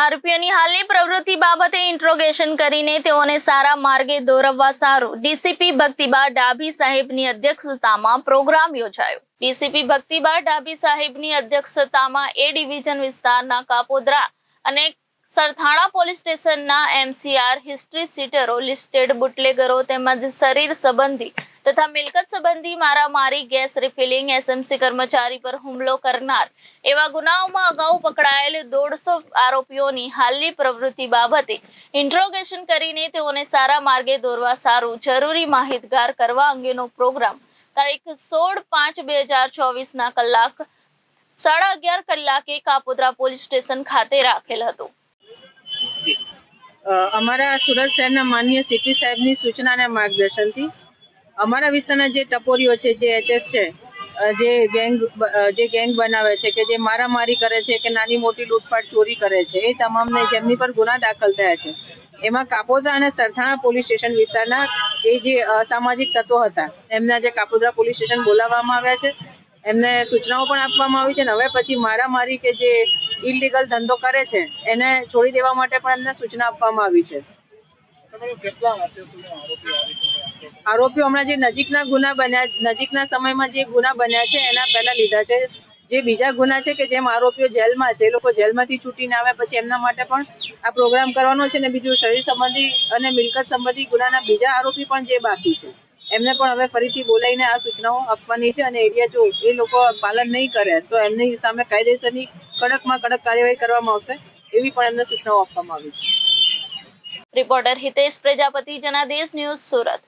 આરોપીઓની હાલની પ્રવૃત્તિ બાબતે ઇન્ટ્રોગેશન કરીને તેઓને સારા માર્ગે દોરવવા સારું ડીસીપી ભક્તિબા ડાભી સાહેબની અધ્યક્ષતામાં પ્રોગ્રામ યોજાયો। ડીસીપી ભક્તિબા ડાભી સાહેબની અધ્યક્ષતામાં એ ડિવિઝન વિસ્તારના કાપોદ્રા અને સરથાણા પોલીસ સ્ટેશનના એમસીઆર હિસ્ટ્રી સીટરો લિસ્ટેડ બુટલેગરો તેમજ શરીર સંબંધી તથા મિલકત સંબંધી મારામારી ગેસ રિફિલિંગ એસએમસી કર્મચારી પર હુમલો કરનાર એવા ગુનાઓમાં અગાઉ પકડાયેલ 150 આરોપીઓની હાલની પ્રવૃત્તિ બાબતે ઇન્ટ્રોગેશન કરીને તેઓને સારા માર્ગે દોરવા સારું જરૂરી માહિતગાર કરવા અંગેનો પ્રોગ્રામ તારીખ 16/5/2024 કલાક 11:30 કલાકે કાપોદ્રા પોલીસ સ્ટેશન ખાતે રાખેલ હતો। અમારા સુરત શહેરના માનનીય સીપી સાહેબની સૂચના અને માર્ગદર્શનથી અમારા વિસ્તારના જે ટપોરીઓ છે, જે એચએસ છે, જે ગેંગ બનાવે છે, કે જે મારામારી કરે છે, કે નાની મોટી લૂંટફાટ ચોરી કરે છે, એ તમામને જેમની પર ગુના દાખલ થયા છે એમાં કાપોદ્રા અને સરથાણા પોલીસ સ્ટેશન વિસ્તારના એ જે અસામાજિક તત્વો હતા એમના જે કાપોદ્રા પોલીસ સ્ટેશન બોલાવવામાં આવ્યા છે, એમને સૂચનાઓ પણ આપવામાં આવી છે અને હવે પછી મારામારી કે જે ઇલીગલ ધંધો કરે છે એને છોડી દેવા માટે પણ એમને સૂચના આપવામાં આવી છે। આરોપીઓ હમણાં જે નજીકના સમયમાં જે ગુના બન્યા છે એના પહેલા લીધા છે। જે બીજા ગુના છે કે જેમ આરોપીઓ જેલમાં છે, એ લોકો જેલમાંથી છૂટીને આવે પછી એમના માટે પણ આ પ્રોગ્રામ કરવાનો છે અને બીજું શરીર સંબંધી અને મિલકત સંબંધી ગુનાના બીજા આરોપી પણ જે બાકી છે એમને પણ હવે ફરીથી બોલાવીને આ સૂચનાઓ આપવાની છે અને એરિયા જો એ લોકો પાલન નહીં કરે તો એમની સામે કાયદેસરની કડકમાં કડક કાર્યવાહી કરવામાં આવશે એવી પણ એમને સૂચનાઓ આપવામાં આવી છે। Reporter Hitesh Prajapati, Janadesh news, Surat.